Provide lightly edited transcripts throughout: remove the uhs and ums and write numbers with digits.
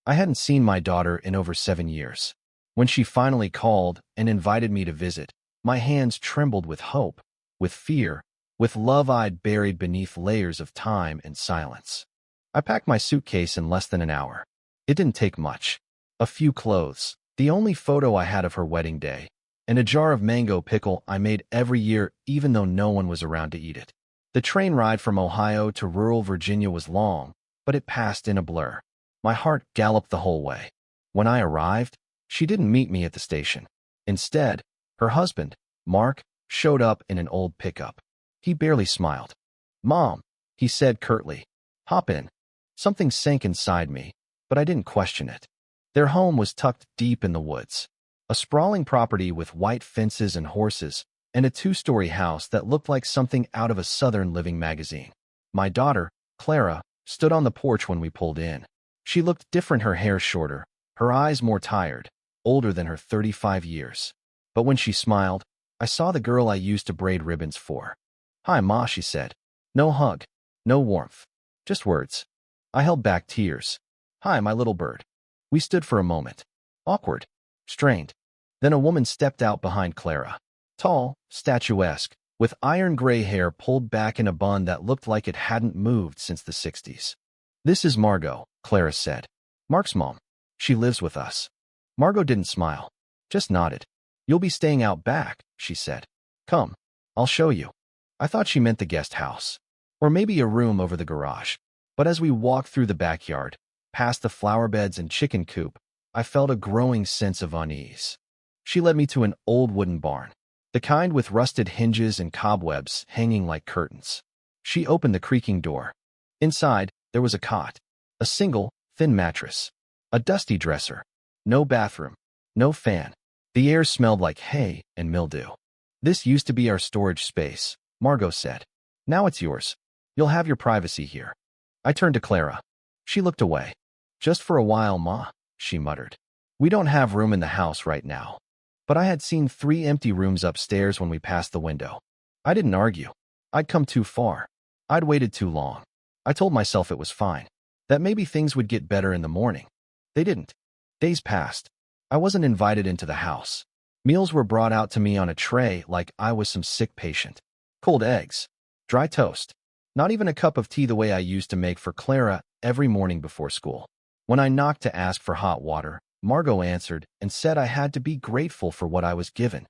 I hadn't seen my daughter in over 7 years. When she finally called and invited me to visit, my hands trembled with hope, with fear, with love I'd buried beneath layers of time and silence. I packed my suitcase in less than an hour. It didn't take much. A few clothes, the only photo I had of her wedding day, and a jar of mango pickle I made every year even though no one was around to eat it. The train ride from Ohio to rural Virginia was long, but it passed in a blur. My heart galloped the whole way. When I arrived, she didn't meet me at the station. Instead, her husband, Mark, showed up in an old pickup. He barely smiled. "Mom," he said curtly. "Hop in." Something sank inside me, but I didn't question it. Their home was tucked deep in the woods. A sprawling property with white fences and horses, and a two-story house that looked like something out of a Southern Living magazine. My daughter, Clara, stood on the porch when we pulled in. She looked different, her hair shorter, her eyes more tired, older than her 35 years. But when she smiled, I saw the girl I used to braid ribbons for. "Hi, Ma," she said. No hug, no warmth, just words. I held back tears. "Hi, my little bird." We stood for a moment. Awkward, strained. Then a woman stepped out behind Clara. Tall, statuesque, with iron gray hair pulled back in a bun that looked like it hadn't moved since the 60s. "This is Margot," Clara said. "Mark's mom. She lives with us." Margot didn't smile, just nodded. "You'll be staying out back," she said. "Come, I'll show you." I thought she meant the guest house, or maybe a room over the garage. But as we walked through the backyard, past the flower beds and chicken coop, I felt a growing sense of unease. She led me to an old wooden barn, the kind with rusted hinges and cobwebs hanging like curtains. She opened the creaking door. Inside, there was a cot, a single, thin mattress, a dusty dresser, no bathroom, no fan. The air smelled like hay and mildew. "This used to be our storage space," Margot said. "Now it's yours. You'll have your privacy here." I turned to Clara. She looked away. "Just for a while, Ma," she muttered. "We don't have room in the house right now." But I had seen 3 empty rooms upstairs when we passed the window. I didn't argue. I'd come too far. I'd waited too long. I told myself it was fine, that maybe things would get better in the morning. They didn't. Days passed. I wasn't invited into the house. Meals were brought out to me on a tray like I was some sick patient. Cold eggs, dry toast, not even a cup of tea the way I used to make for Clara every morning before school. When I knocked to ask for hot water, Margot answered and said I had to be grateful for what I was given.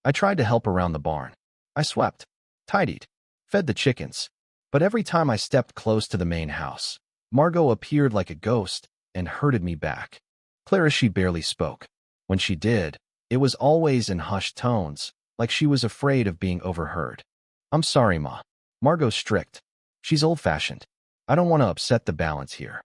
I tried to help around the barn. I swept, tidied, fed the chickens. But every time I stepped close to the main house, Margot appeared like a ghost and herded me back. Clara, she barely spoke. When she did, it was always in hushed tones, like she was afraid of being overheard. "I'm sorry, Ma." Margot's strict. She's old-fashioned. I don't want to upset the balance here.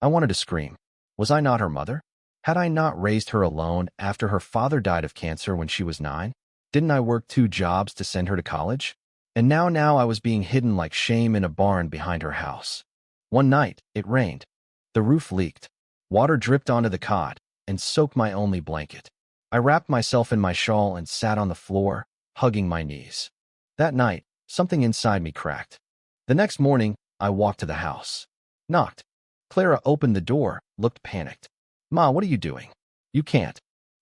I wanted to scream. Was I not her mother? Had I not raised her alone after her father died of cancer when she was 9? Didn't I work 2 jobs to send her to college? And now I was being hidden like shame in a barn behind her house. One night, it rained. The roof leaked. Water dripped onto the cot and soaked my only blanket. I wrapped myself in my shawl and sat on the floor, hugging my knees. That night, something inside me cracked. The next morning, I walked to the house. Knocked. Clara opened the door, looked panicked. "Ma, what are you doing?" "You can't."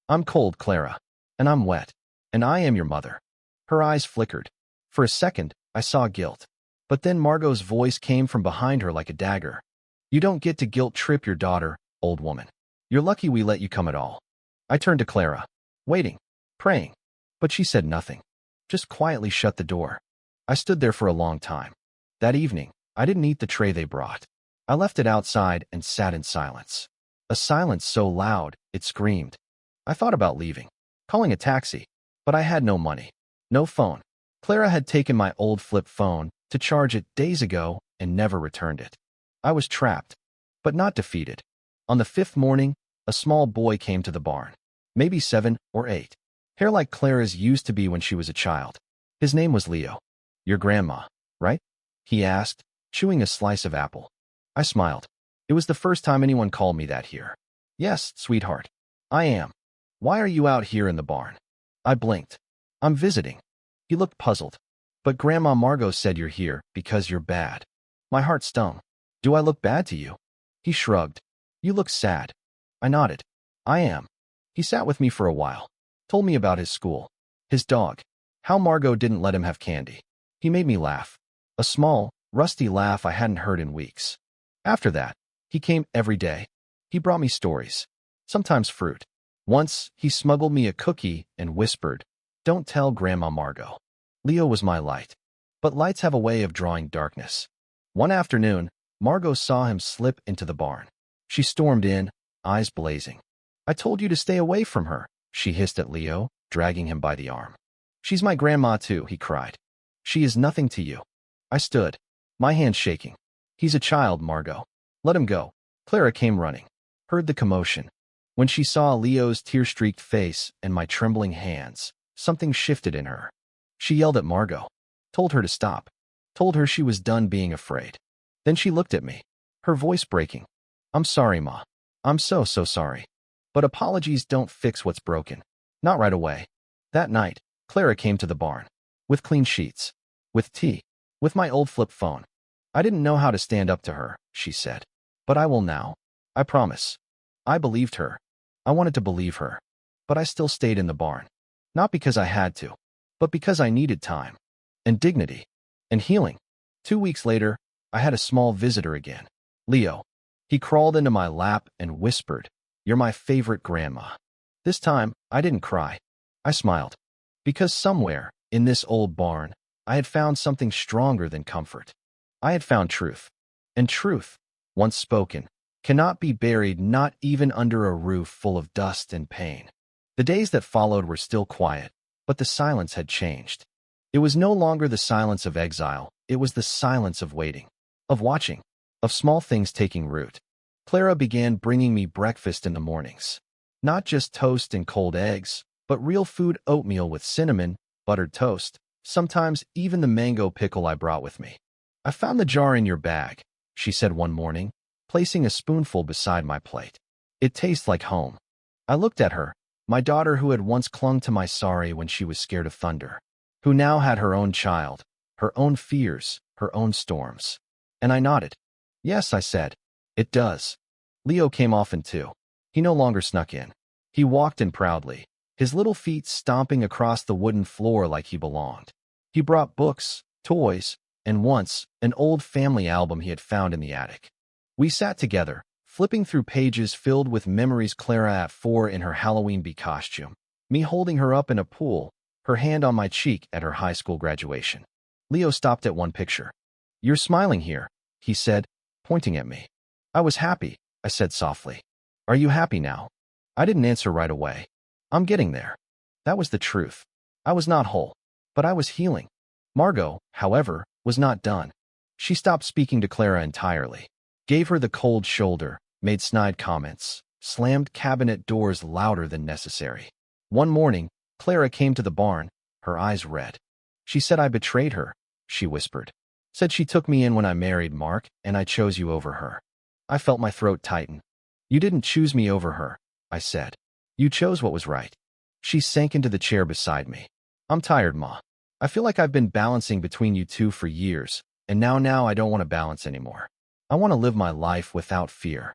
"I'm cold, Clara. And I'm wet. And I am your mother." Her eyes flickered. For a second, I saw guilt. But then Margot's voice came from behind her like a dagger. "You don't get to guilt-trip your daughter, old woman. You're lucky we let you come at all." I turned to Clara, waiting, praying. But she said nothing, just quietly shut the door. I stood there for a long time. That evening, I didn't eat the tray they brought. I left it outside and sat in silence. A silence so loud, it screamed. I thought about leaving, calling a taxi, but I had no money, no phone. Clara had taken my old flip phone to charge it days ago and never returned it. I was trapped, but not defeated. On the 5th morning, a small boy came to the barn, maybe 7 or 8. Hair like Clara's used to be when she was a child. His name was Leo. "Your grandma, right?" he asked, chewing a slice of apple. I smiled. It was the first time anyone called me that here. "Yes, sweetheart. I am. Why are you out here in the barn?" I blinked. "I'm visiting." He looked puzzled. "But Grandma Margot said you're here because you're bad." My heart stung. "Do I look bad to you?" He shrugged. You look sad. I nodded. I am. He sat with me for a while. Told me about his school. His dog. How Margot didn't let him have candy. He made me laugh. A small, rusty laugh I hadn't heard in weeks. After that, he came every day. He brought me stories. Sometimes fruit. Once, he smuggled me a cookie and whispered, "Don't tell Grandma Margot." Leo was my light. But lights have a way of drawing darkness. One afternoon, Margot saw him slip into the barn. She stormed in, eyes blazing. "I told you to stay away from her," she hissed at Leo, dragging him by the arm. "She's my grandma too," he cried. "She is nothing to you." I stood, my hands shaking. "He's a child, Margot. Let him go." Clara came running, heard the commotion. When she saw Leo's tear-streaked face and my trembling hands, something shifted in her. She yelled at Margot, told her to stop, told her she was done being afraid. Then she looked at me, her voice breaking. "I'm sorry, Ma. I'm so sorry. But apologies don't fix what's broken. Not right away." That night, Clara came to the barn. With clean sheets. With tea. With my old flip phone. "I didn't know how to stand up to her," she said. "But I will now. I promise." I believed her. I wanted to believe her. But I still stayed in the barn. Not because I had to, but because I needed time. And dignity. And healing. 2 weeks later, I had a small visitor again. Leo. He crawled into my lap and whispered, "You're my favorite grandma." This time, I didn't cry. I smiled. Because somewhere, in this old barn, I had found something stronger than comfort. I had found truth. And truth, once spoken, cannot be buried not even under a roof full of dust and pain. The days that followed were still quiet, but the silence had changed. It was no longer the silence of exile, it was the silence of waiting, of watching, of small things taking root. Clara began bringing me breakfast in the mornings. Not just toast and cold eggs, but real food: oatmeal with cinnamon, buttered toast, sometimes even the mango pickle I brought with me. "I found the jar in your bag," she said one morning, placing a spoonful beside my plate. "It tastes like home." I looked at her, my daughter who had once clung to my sorry when she was scared of thunder, who now had her own child, her own fears, her own storms. And I nodded. "Yes," I said. "It does." Leo came often too. He no longer snuck in. He walked in proudly, his little feet stomping across the wooden floor like he belonged. He brought books, toys, and once, an old family album he had found in the attic. We sat together, flipping through pages filled with memories. Clara at 4 in her Halloween bee costume, me holding her up in a pool, her hand on my cheek at her high school graduation. Leo stopped at one picture. "You're smiling here," he said, pointing at me. "I was happy," I said softly. "Are you happy now?" I didn't answer right away. "I'm getting there." That was the truth. I was not whole, but I was healing. Margot, however, was not done. She stopped speaking to Clara entirely, gave her the cold shoulder, made snide comments, slammed cabinet doors louder than necessary. One morning, Clara came to the barn, her eyes red. "She said I betrayed her," she whispered. "Said she took me in when I married Mark, and I chose you over her." I felt my throat tighten. "You didn't choose me over her," I said. "You chose what was right." She sank into the chair beside me. "I'm tired, Ma. I feel like I've been balancing between you two for years, and now I don't want to balance anymore. I want to live my life without fear."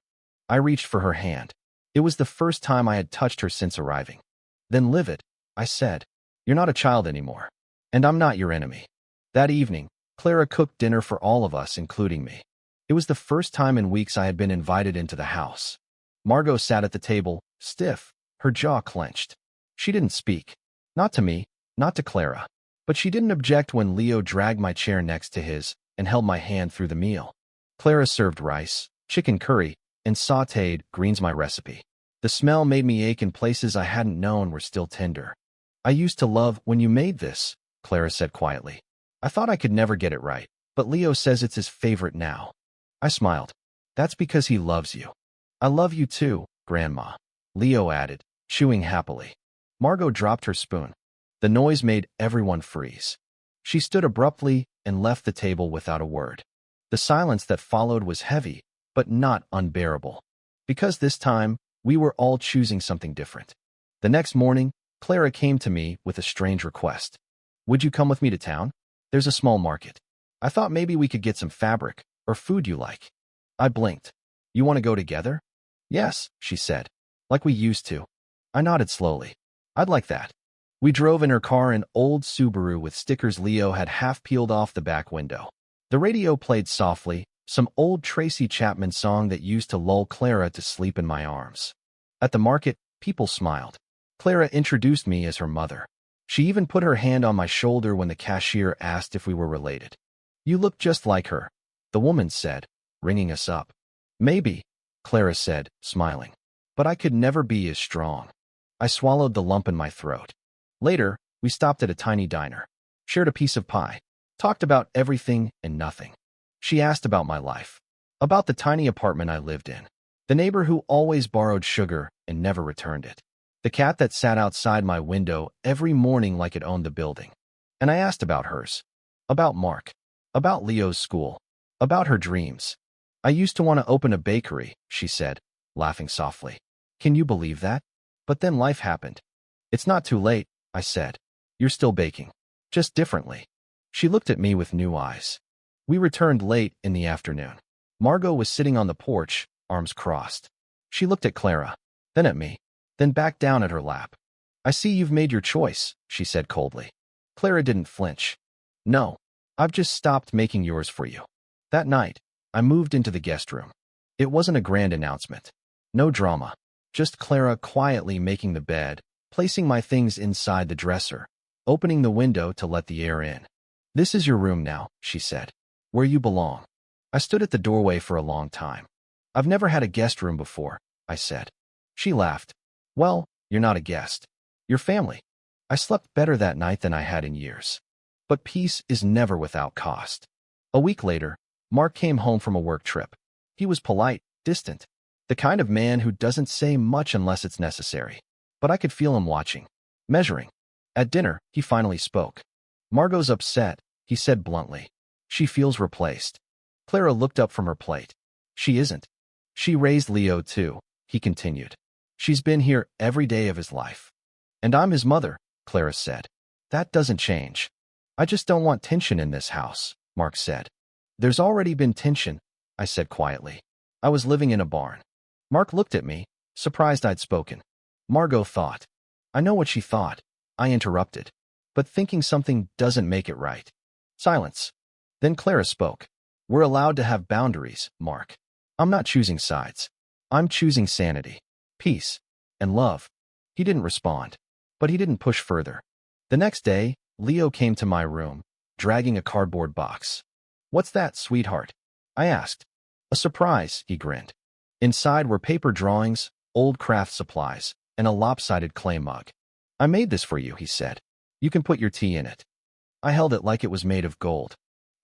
I reached for her hand. It was the first time I had touched her since arriving. "Then live it," I said. "You're not a child anymore. And I'm not your enemy." That evening, Clara cooked dinner for all of us, including me. It was the first time in weeks I had been invited into the house. Margot sat at the table, stiff, her jaw clenched. She didn't speak. Not to me, not to Clara. But she didn't object when Leo dragged my chair next to his and held my hand through the meal. Clara served rice, chicken curry, and sautéed greens, my recipe. The smell made me ache in places I hadn't known were still tender. "I used to love when you made this," Clara said quietly. "I thought I could never get it right, but Leo says it's his favorite now." I smiled. "That's because he loves you." "I love you too, Grandma," Leo added, chewing happily. Margot dropped her spoon. The noise made everyone freeze. She stood abruptly and left the table without a word. The silence that followed was heavy, but not unbearable. Because this time, we were all choosing something different. The next morning, Clara came to me with a strange request. "Would you come with me to town? There's a small market. I thought maybe we could get some fabric or food you like." I blinked. "You want to go together?" Yes, she said. Like we used to. I nodded slowly. I'd like that. We drove in her car, an old Subaru with stickers Leo had half peeled off the back window. The radio played softly, some old Tracy Chapman song that used to lull Clara to sleep in my arms. At the market, people smiled. Clara introduced me as her mother. She even put her hand on my shoulder when the cashier asked if we were related. You look just like her, the woman said, ringing us up. Maybe, Clara said, smiling. But I could never be as strong. I swallowed the lump in my throat. Later, we stopped at a tiny diner, shared a piece of pie, talked about everything and nothing. She asked about my life, about the tiny apartment I lived in, the neighbor who always borrowed sugar and never returned it, the cat that sat outside my window every morning like it owned the building. And I asked about hers, about Mark, about Leo's school, about her dreams. I used to want to open a bakery, she said, laughing softly. Can you believe that? But then life happened. It's not too late, I said. You're still baking, just differently. She looked at me with new eyes. We returned late in the afternoon. Margot was sitting on the porch, arms crossed. She looked at Clara, then at me, then back down at her lap. I see you've made your choice, she said coldly. Clara didn't flinch. No, I've just stopped making yours for you. That night, I moved into the guest room. It wasn't a grand announcement. No drama. Just Clara quietly making the bed, placing my things inside the dresser, opening the window to let the air in. This is your room now, she said. Where you belong. I stood at the doorway for a long time. I've never had a guest room before, I said. She laughed. Well, you're not a guest. You're family. I slept better that night than I had in years. But peace is never without cost. A week later, Mark came home from a work trip. He was polite, distant, the kind of man who doesn't say much unless it's necessary. But I could feel him watching, measuring. At dinner, he finally spoke. Margot's upset, he said bluntly. She feels replaced. Clara looked up from her plate. She isn't. She raised Leo too, he continued. She's been here every day of his life. And I'm his mother, Clara said. That doesn't change. I just don't want tension in this house, Mark said. There's already been tension, I said quietly. I was living in a barn. Mark looked at me, surprised I'd spoken. Margot thought. I know what she thought, I interrupted. But thinking something doesn't make it right. Silence. Then Clara spoke. We're allowed to have boundaries, Mark. I'm not choosing sides. I'm choosing sanity, peace, and love. He didn't respond, but he didn't push further. The next day, Leo came to my room, dragging a cardboard box. What's that, sweetheart? I asked. A surprise, he grinned. Inside were paper drawings, old craft supplies, and a lopsided clay mug. I made this for you, he said. You can put your tea in it. I held it like it was made of gold.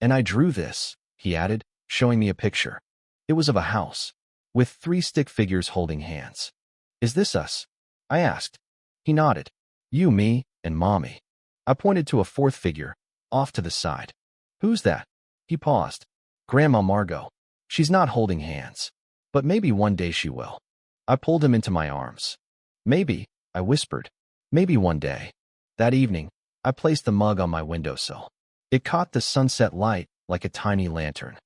And I drew this, he added, showing me a picture. It was of a house, with 3 stick figures holding hands. Is this us? I asked. He nodded. You, me, and Mommy. I pointed to a 4th figure, off to the side. Who's that? He paused. Grandma Margot. She's not holding hands. But maybe one day she will. I pulled him into my arms. Maybe, I whispered. Maybe one day. That evening, I placed the mug on my windowsill. It caught the sunset light like a tiny lantern.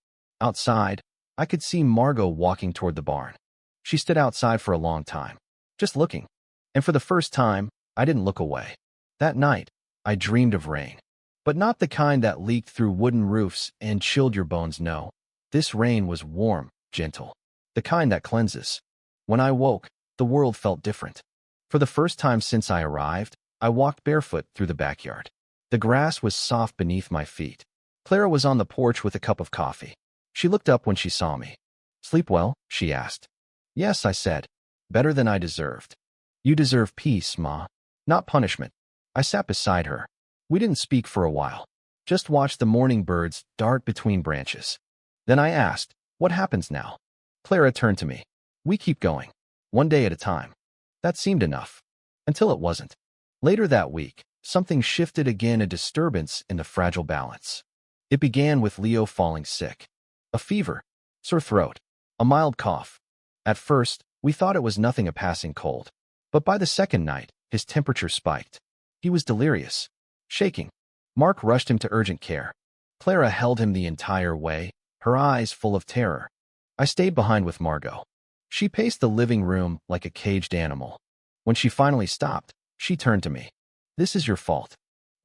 Outside, I could see Margot walking toward the barn. She stood outside for a long time, just looking. And for the first time, I didn't look away. That night, I dreamed of rain. But not the kind that leaked through wooden roofs and chilled your bones, no. This rain was warm, gentle. The kind that cleanses. When I woke, the world felt different. For the first time since I arrived, I walked barefoot through the backyard. The grass was soft beneath my feet. Clara was on the porch with a cup of coffee. She looked up when she saw me. Sleep well? She asked. Yes, I said. Better than I deserved. You deserve peace, Ma. Not punishment. I sat beside her. We didn't speak for a while. Just watched the morning birds dart between branches. Then I asked, what happens now? Clara turned to me. We keep going. One day at a time. That seemed enough. Until it wasn't. Later that week, something shifted again, a disturbance in the fragile balance. It began with Leo falling sick. A fever, sore throat, a mild cough. At first, we thought it was nothing, a passing cold. But by the second night, his temperature spiked. He was delirious, shaking. Mark rushed him to urgent care. Clara held him the entire way, her eyes full of terror. I stayed behind with Margot. She paced the living room like a caged animal. When she finally stopped, she turned to me. "This is your fault."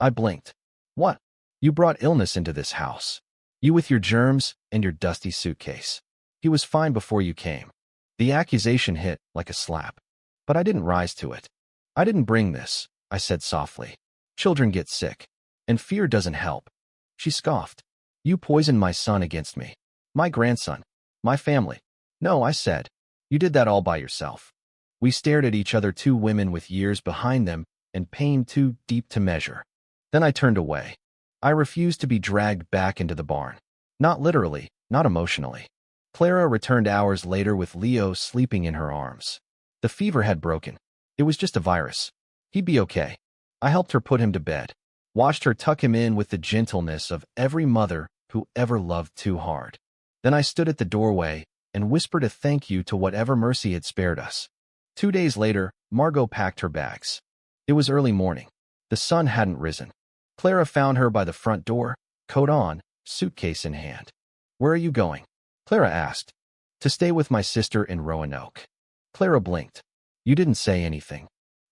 I blinked. "What?" "You brought illness into this house. You with your germs and your dusty suitcase. He was fine before you came." The accusation hit like a slap. But I didn't rise to it. "I didn't bring this," I said softly. "Children get sick. And fear doesn't help." She scoffed. "You poisoned my son against me. My grandson. My family." "No," I said. "You did that all by yourself." We stared at each other, two women with years behind them and pain too deep to measure. Then I turned away. I refused to be dragged back into the barn. Not literally, not emotionally. Clara returned hours later with Leo sleeping in her arms. The fever had broken. It was just a virus. He'd be okay. I helped her put him to bed. Watched her tuck him in with the gentleness of every mother who ever loved too hard. Then I stood at the doorway and whispered a thank you to whatever mercy had spared us. 2 days later, Margot packed her bags. It was early morning. The sun hadn't risen. Clara found her by the front door, coat on, suitcase in hand. "Where are you going?" Clara asked. "To stay with my sister in Roanoke." Clara blinked. "You didn't say anything."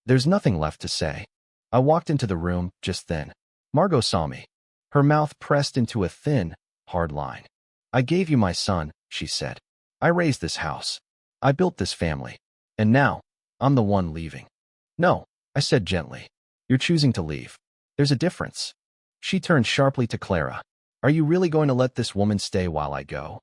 "There's nothing left to say." I walked into the room just then. Margot saw me. Her mouth pressed into a thin, hard line. "I gave you my son," she said. "I raised this house. I built this family. And now, I'm the one leaving." "No," I said gently. "You're choosing to leave. There's a difference." She turned sharply to Clara. "Are you really going to let this woman stay while I go?"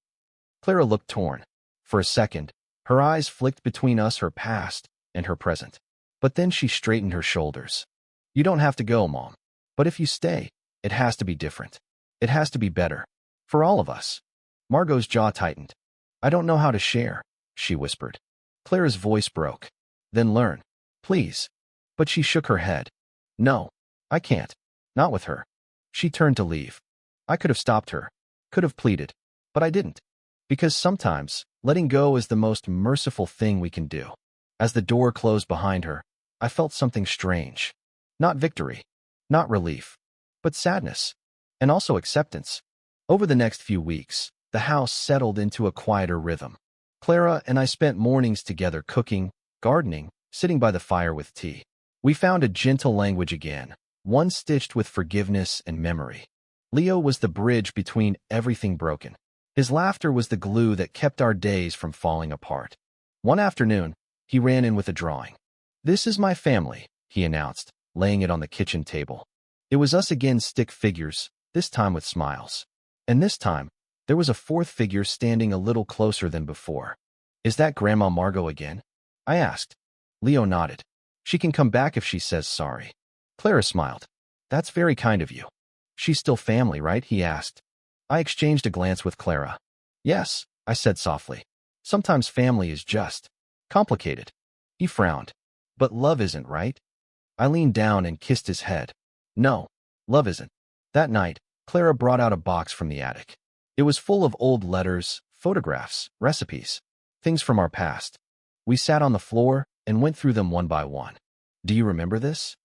Clara looked torn. For a second, her eyes flicked between us, her past and her present. But then she straightened her shoulders. "You don't have to go, Mom. But if you stay, it has to be different. It has to be better. For all of us." Margot's jaw tightened. "I don't know how to share," she whispered. Clara's voice broke. "Then learn. Please." But she shook her head. "No, I can't. Not with her." She turned to leave. I could have stopped her. Could have pleaded. But I didn't. Because sometimes, letting go is the most merciful thing we can do. As the door closed behind her, I felt something strange. Not victory. Not relief. But sadness. And also acceptance. Over the next few weeks, the house settled into a quieter rhythm. Clara and I spent mornings together cooking, gardening, sitting by the fire with tea. We found a gentle language again, one stitched with forgiveness and memory. Leo was the bridge between everything broken. His laughter was the glue that kept our days from falling apart. One afternoon, he ran in with a drawing. "This is my family," he announced, laying it on the kitchen table. It was us again, stick figures, this time with smiles. And this time, there was a fourth figure standing a little closer than before. "Is that Grandma Margot again?" I asked. Leo nodded. "She can come back if she says sorry." Clara smiled. "That's very kind of you." "She's still family, right?" he asked. I exchanged a glance with Clara. "Yes," I said softly. "Sometimes family is just complicated." He frowned. "But love isn't, right?" I leaned down and kissed his head. "No, love isn't." That night, Clara brought out a box from the attic. It was full of old letters, photographs, recipes, things from our past. We sat on the floor and went through them one by one. "Do you remember this?"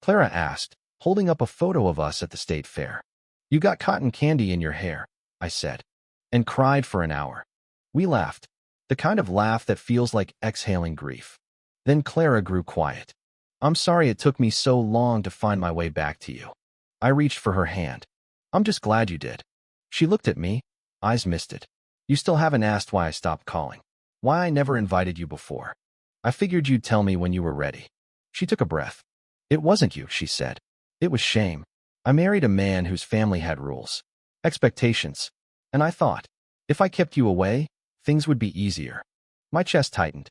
Clara asked, holding up a photo of us at the state fair. "You got cotton candy in your hair," I said, and cried for an hour. We laughed, the kind of laugh that feels like exhaling grief. Then Clara grew quiet. "I'm sorry it took me so long to find my way back to you." I reached for her hand. "I'm just glad you did." She looked at me, eyes misted. "You still haven't asked why I stopped calling. Why I never invited you before. I figured you'd tell me when you were ready." She took a breath. "It wasn't you," she said. "It was shame. I married a man whose family had rules, expectations, and I thought, if I kept you away, things would be easier." My chest tightened.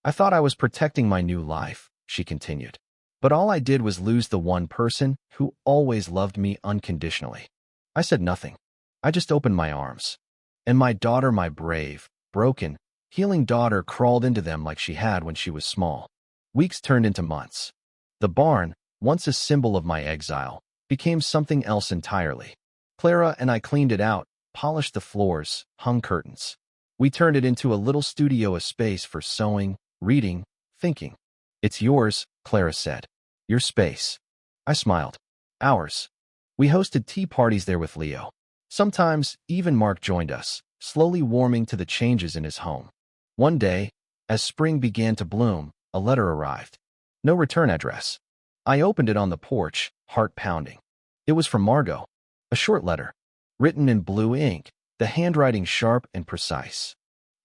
"I thought I was protecting my new life," she continued. "But all I did was lose the one person who always loved me unconditionally." I said nothing. I just opened my arms. And my daughter, my brave, broken, healing daughter, crawled into them like she had when she was small. Weeks turned into months. The barn, once a symbol of my exile, became something else entirely. Clara and I cleaned it out, polished the floors, hung curtains. We turned it into a little studio, a space for sewing, reading, thinking. "It's yours," Clara said. "Your space." I smiled. "Ours." We hosted tea parties there with Leo. Sometimes, even Mark joined us, slowly warming to the changes in his home. One day, As spring began to bloom, a letter arrived. No return address. I opened it on the porch, heart pounding. It was from Margot. A short letter, written in blue ink, the handwriting sharp and precise.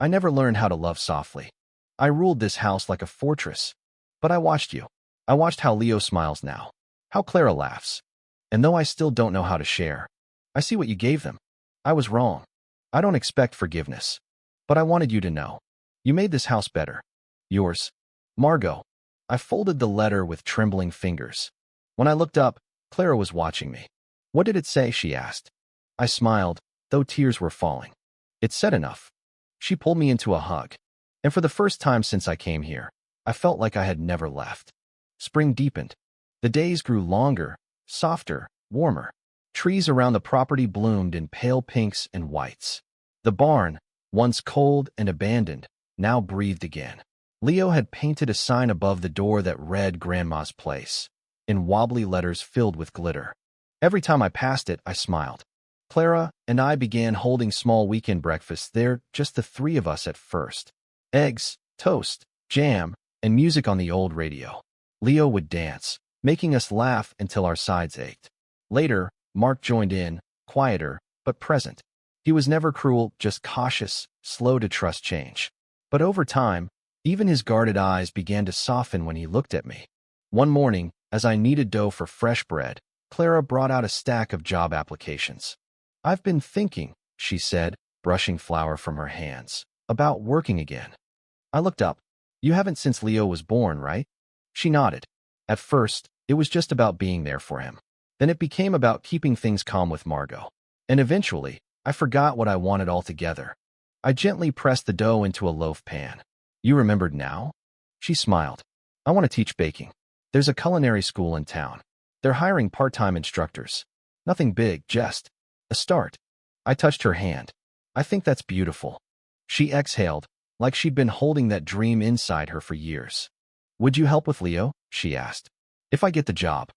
I never learned how to love softly. I ruled this house like a fortress. But I watched you. I watched how Leo smiles now, how Clara laughs. And though I still don't know how to share, I see what you gave them. I was wrong. I don't expect forgiveness. But I wanted you to know. You made this house better. Yours, Margot. I folded the letter with trembling fingers. When I looked up, Clara was watching me. What did it say? She asked. I smiled, though tears were falling. It said enough. She pulled me into a hug. And for the first time since I came here, I felt like I had never left. Spring deepened. The days grew longer, softer, warmer. Trees around the property bloomed in pale pinks and whites. The barn, once cold and abandoned, now breathed again. Leo had painted a sign above the door that read Grandma's Place, in wobbly letters filled with glitter. Every time I passed it, I smiled. Clara and I began holding small weekend breakfasts there, just the three of us at first. Eggs, toast, jam, and music on the old radio. Leo would dance, making us laugh until our sides ached. Later, Mark joined in, quieter, but present. He was never cruel, just cautious, slow to trust change. But over time, even his guarded eyes began to soften when he looked at me. One morning, as I kneaded dough for fresh bread, Clara brought out a stack of job applications. I've been thinking, she said, brushing flour from her hands, about working again. I looked up. You haven't since Leo was born, right? She nodded. At first, it was just about being there for him. Then it became about keeping things calm with Margot. And eventually, I forgot what I wanted altogether. I gently pressed the dough into a loaf pan. You remembered now? She smiled. I want to teach baking. There's a culinary school in town. They're hiring part-time instructors. Nothing big, just a start. I touched her hand. I think that's beautiful. She exhaled, like she'd been holding that dream inside her for years. Would you help with Leo? She asked. If I get the job.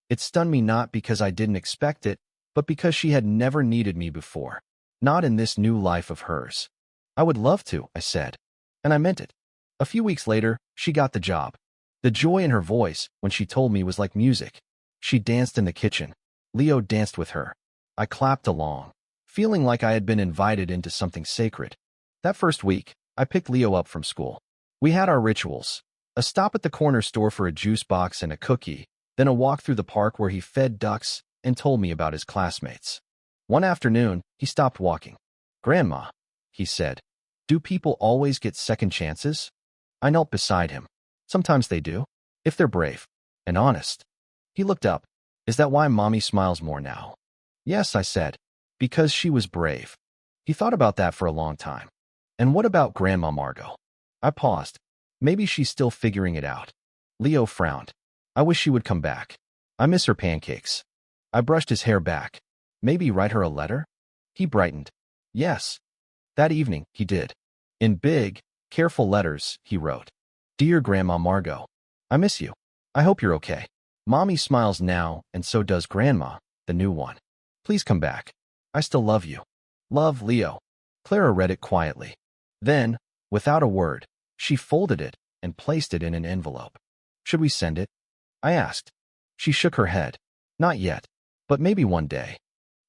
It stunned me not because I didn't expect it, but because she had never needed me before. Not in this new life of hers. I would love to, I said. And I meant it. A few weeks later, she got the job. The joy in her voice when she told me was like music. She danced in the kitchen. Leo danced with her. I clapped along, feeling like I had been invited into something sacred. That first week, I picked Leo up from school. We had our rituals. A stop at the corner store for a juice box and a cookie, then a walk through the park where he fed ducks and told me about his classmates. One afternoon, he stopped walking. Grandma, he said, do people always get second chances? I knelt beside him. Sometimes they do, if they're brave and honest. He looked up. Is that why Mommy smiles more now? Yes, I said, because she was brave. He thought about that for a long time. And what about Grandma Margot? I paused. Maybe she's still figuring it out. Leo frowned. I wish she would come back. I miss her pancakes. I brushed his hair back. Maybe write her a letter? He brightened. Yes. That evening, he did. In big, careful letters, he wrote, Dear Grandma Margot, I miss you. I hope you're okay. Mommy smiles now, and so does Grandma, the new one. Please come back. I still love you. Love, Leo. Clara read it quietly. Then, without a word, she folded it and placed it in an envelope. Should we send it? I asked. She shook her head. Not yet, but maybe one day.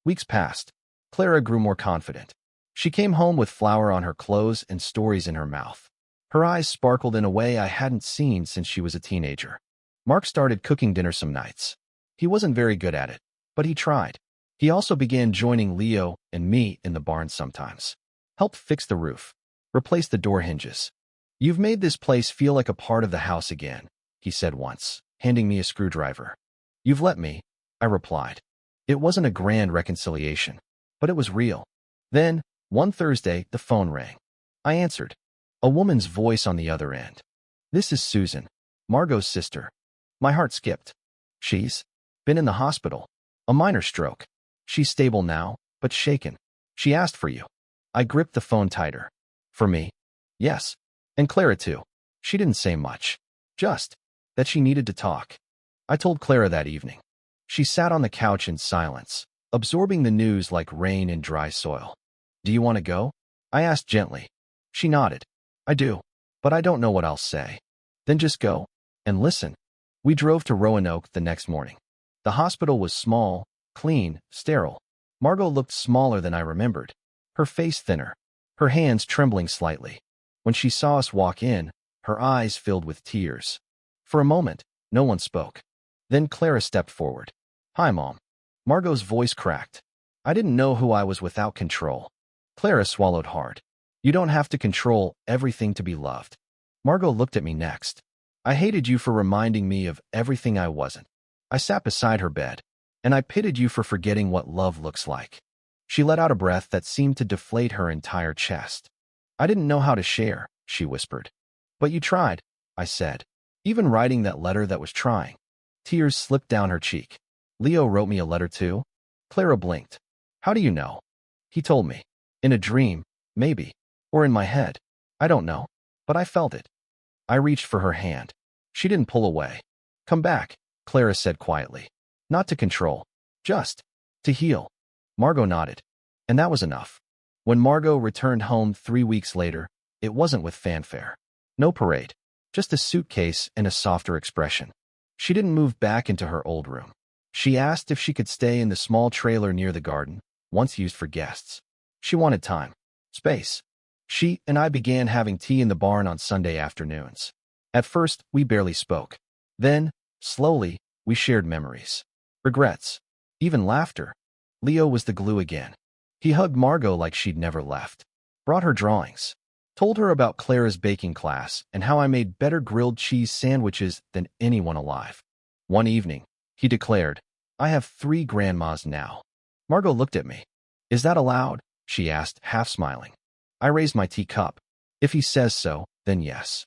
Weeks passed. Clara grew more confident. She came home with flour on her clothes and stories in her mouth. Her eyes sparkled in a way I hadn't seen since she was a teenager. Mark started cooking dinner some nights. He wasn't very good at it, but he tried. He also began joining Leo and me in the barn sometimes. Helped fix the roof. Replace the door hinges. You've made this place feel like a part of the house again, he said once, handing me a screwdriver. You've let me, I replied. It wasn't a grand reconciliation, but it was real. Then, one Thursday, the phone rang. I answered. A woman's voice on the other end. This is Susan, Margot's sister. My heart skipped. She's been in the hospital. A minor stroke. She's stable now, but shaken. She asked for you. I gripped the phone tighter. For me? Yes. And Clara too. She didn't say much. Just that she needed to talk. I told Clara that evening. She sat on the couch in silence, absorbing the news like rain in dry soil. Do you want to go? I asked gently. She nodded. I do. but I don't know what I'll say. Then just go and listen. We drove to Roanoke the next morning. The hospital was small, clean, sterile. Margot looked smaller than I remembered, her face thinner, her hands trembling slightly. When she saw us walk in, her eyes filled with tears. For a moment, no one spoke. Then Clara stepped forward. "Hi, Mom." Margot's voice cracked. I didn't know who I was without control. Clara swallowed hard. "You don't have to control everything to be loved." Margot looked at me next. "I hated you for reminding me of everything I wasn't." I sat beside her bed, and I pitied you for forgetting what love looks like. She let out a breath that seemed to deflate her entire chest. "I didn't know how to share," she whispered. "But you tried," I said. "Even writing that letter that was trying." Tears slipped down her cheek. "Leo wrote me a letter too?" Clara blinked. "How do you know?" "He told me. In a dream, maybe. Or in my head. I don't know. But I felt it." I reached for her hand. She didn't pull away. "Come back," Clara said quietly. "Not to control. Just to heal." Margot nodded. And that was enough. When Margot returned home 3 weeks later, it wasn't with fanfare. No parade. Just a suitcase and a softer expression. She didn't move back into her old room. She asked if she could stay in the small trailer near the garden, once used for guests. She wanted time. Space. She and I began having tea in the barn on Sunday afternoons. At first, we barely spoke. Then, slowly, we shared memories. Regrets. Even laughter. Leo was the glue again. He hugged Margot like she'd never left. Brought her drawings. Told her about Clara's baking class and how I made better grilled cheese sandwiches than anyone alive. One evening, he declared, "I have 3 grandmas now." Margot looked at me. "Is that allowed?" she asked, half smiling. I raised my teacup. "If he says so, then yes."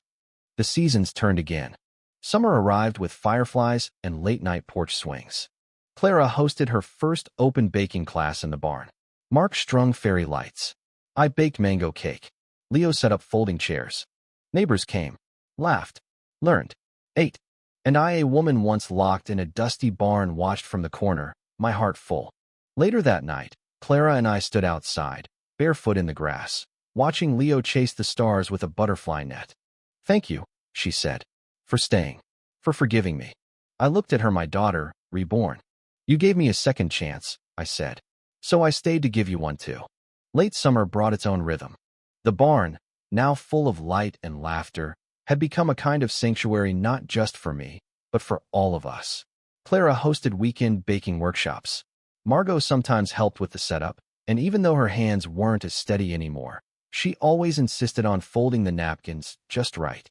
The seasons turned again. Summer arrived with fireflies and late-night porch swings. Clara hosted her first open baking class in the barn. Mark strung fairy lights. I baked mango cake. Leo set up folding chairs. Neighbors came, laughed, learned, ate. And I, a woman once locked in a dusty barn, watched from the corner, my heart full. Later that night, Clara and I stood outside, barefoot in the grass, watching Leo chase the stars with a butterfly net. "Thank you," she said, "for staying, for forgiving me." I looked at her, my daughter, reborn. "You gave me a second chance," I said. "So I stayed to give you one too." Late summer brought its own rhythm. The barn, now full of light and laughter, had become a kind of sanctuary not just for me, but for all of us. Clara hosted weekend baking workshops. Margot sometimes helped with the setup, and even though her hands weren't as steady anymore, she always insisted on folding the napkins just right.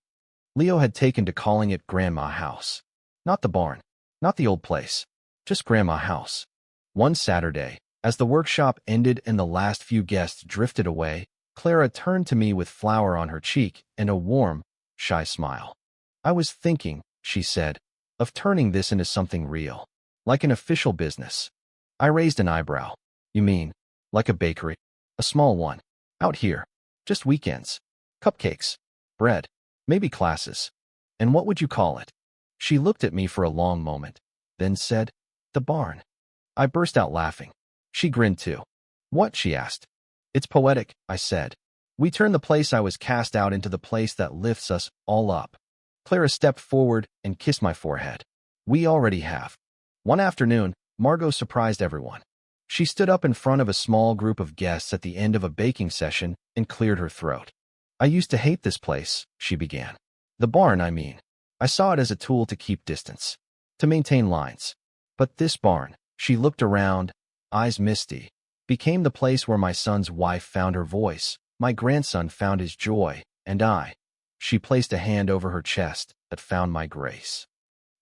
Leo had taken to calling it Grandma House. Not the barn, not the old place, just Grandma House. One Saturday, as the workshop ended and the last few guests drifted away, Clara turned to me with flour on her cheek and a warm, shy smile. "I was thinking," she said, "of turning this into something real, like an official business." I raised an eyebrow. "You mean, like a bakery?" "A small one. Out here. Just weekends. Cupcakes. Bread. Maybe classes." "And what would you call it?" She looked at me for a long moment, then said, "The barn." I burst out laughing. She grinned too. "What?" she asked. "It's poetic," I said. "We turn the place I was cast out into the place that lifts us all up." Clara stepped forward and kissed my forehead. "We already have." One afternoon, Margot surprised everyone. She stood up in front of a small group of guests at the end of a baking session and cleared her throat. "I used to hate this place," she began. "The barn, I mean. I saw it as a tool to keep distance, to maintain lines. But this barn," she looked around, eyes misty, "became the place where my son's wife found her voice, my grandson found his joy, and I." She placed a hand over her chest, "that found my grace."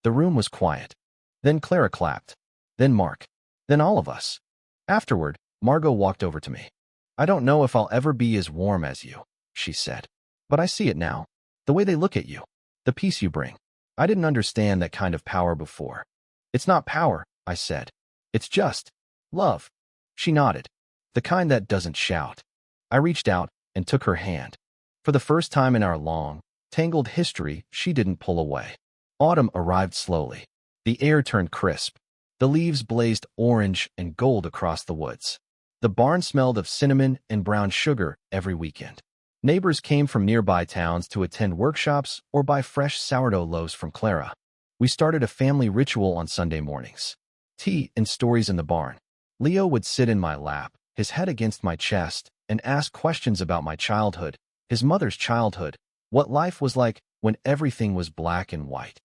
The room was quiet. Then Clara clapped. Then Mark. Then all of us. Afterward, Margot walked over to me. "I don't know if I'll ever be as warm as you," she said. "But I see it now. The way they look at you. The peace you bring. I didn't understand that kind of power before." "It's not power," I said. "It's just love." She nodded. "The kind that doesn't shout." I reached out and took her hand. For the first time in our long, tangled history, she didn't pull away. Autumn arrived slowly. The air turned crisp. The leaves blazed orange and gold across the woods. The barn smelled of cinnamon and brown sugar every weekend. Neighbors came from nearby towns to attend workshops or buy fresh sourdough loaves from Clara. We started a family ritual on Sunday mornings. Tea and stories in the barn. Leo would sit in my lap, his head against my chest, and ask questions about my childhood, his mother's childhood, what life was like when everything was black and white.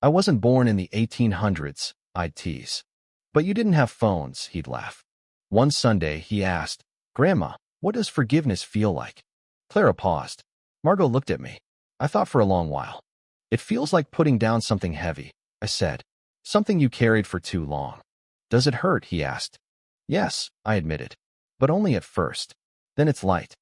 I wasn't born in the 1800s, I'd tease. But you didn't have phones, he'd laugh. One Sunday, he asked, Grandma, what does forgiveness feel like? Clara paused. Margot looked at me. I thought for a long while. It feels like putting down something heavy, I said. Something you carried for too long. Does it hurt? He asked. Yes, I admitted. But only at first. Then it's light.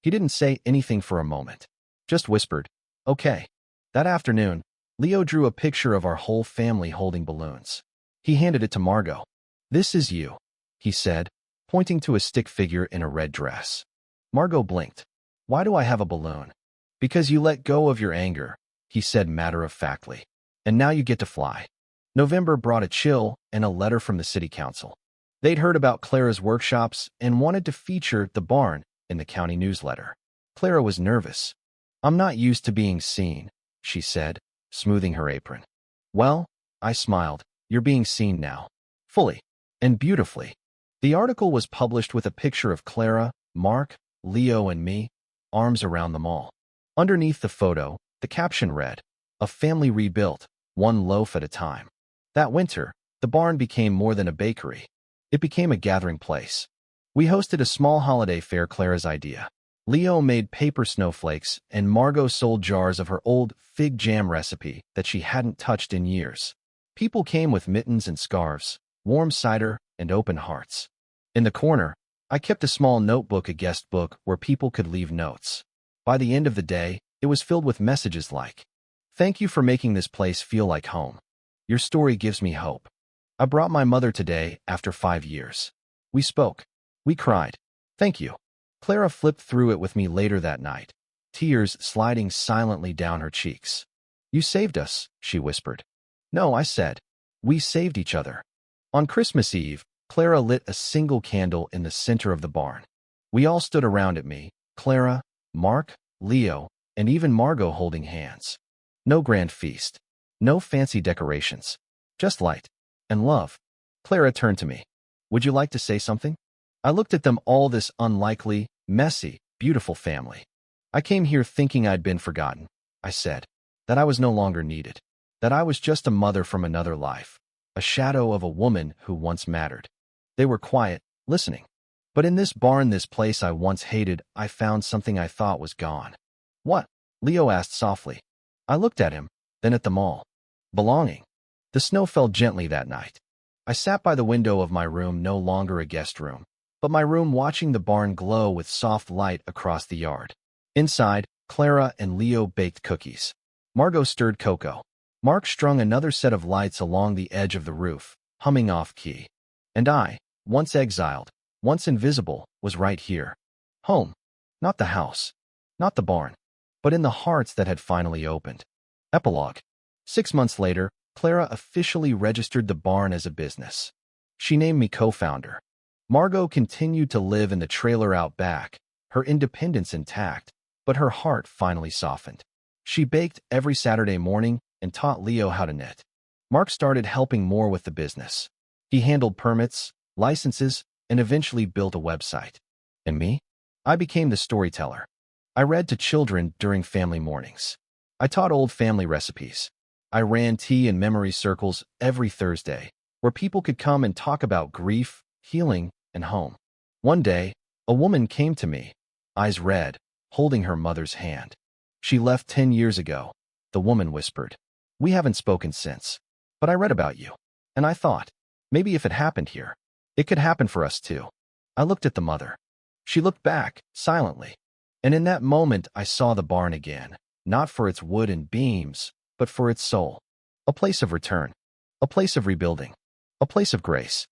He didn't say anything for a moment. Just whispered, okay. That afternoon, Leo drew a picture of our whole family holding balloons. He handed it to Margot. This is you, he said, pointing to a stick figure in a red dress. Margot blinked. Why do I have a balloon? Because you let go of your anger, he said matter-of-factly. And now you get to fly. November brought a chill and a letter from the city council. They'd heard about Clara's workshops and wanted to feature the barn in the county newsletter. Clara was nervous. I'm not used to being seen, she said, smoothing her apron. Well, I smiled, you're being seen now. Fully. And beautifully. The article was published with a picture of Clara, Mark, Leo, and me, arms around them all. Underneath the photo, the caption read, A family rebuilt, one loaf at a time. That winter, the barn became more than a bakery. It became a gathering place. We hosted a small holiday fair, Clara's idea. Leo made paper snowflakes, and Margot sold jars of her old fig jam recipe that she hadn't touched in years. People came with mittens and scarves, warm cider, and open hearts. In the corner, I kept a small notebook, a guest book, where people could leave notes. By the end of the day, it was filled with messages like, Thank you for making this place feel like home. Your story gives me hope. I brought my mother today after 5 years. We spoke. We cried. Thank you. Clara flipped through it with me later that night, tears sliding silently down her cheeks. You saved us, she whispered. No, I said. We saved each other. On Christmas Eve, Clara lit a single candle in the center of the barn. We all stood around at me, Clara, Mark, Leo, and even Margot holding hands. No grand feast. No fancy decorations. Just light. And love. Clara turned to me. Would you like to say something? I looked at them all, this unlikely, messy, beautiful family. I came here thinking I'd been forgotten, I said. That I was no longer needed. That I was just a mother from another life. A shadow of a woman who once mattered. They were quiet, listening. But in this barn, this place I once hated, I found something I thought was gone. What? Leo asked softly. I looked at him, then at them all. Belonging. The snow fell gently that night. I sat by the window of my room, no longer a guest room, but my room, watching the barn glow with soft light across the yard. Inside, Clara and Leo baked cookies. Margot stirred cocoa. Mark strung another set of lights along the edge of the roof, humming off-key. And I, once exiled, once invisible, was right here. Home. Not the house. Not the barn. But in the hearts that had finally opened. Epilogue. 6 months later, Clara officially registered the barn as a business. She named me co-founder. Margot continued to live in the trailer out back, her independence intact, but her heart finally softened. She baked every Saturday morning and taught Leo how to knit. Mark started helping more with the business. He handled permits, licenses, and eventually built a website. And me? I became the storyteller. I read to children during family mornings. I taught old family recipes. I ran tea and memory circles every Thursday, where people could come and talk about grief, healing, and home. One day, a woman came to me, eyes red, holding her mother's hand. She left 10 years ago, the woman whispered. We haven't spoken since, but I read about you, and I thought, maybe if it happened here, it could happen for us too. I looked at the mother. She looked back, silently, and in that moment I saw the barn again, not for its wood and beams, but for its soul. A place of return. A place of rebuilding. A place of grace.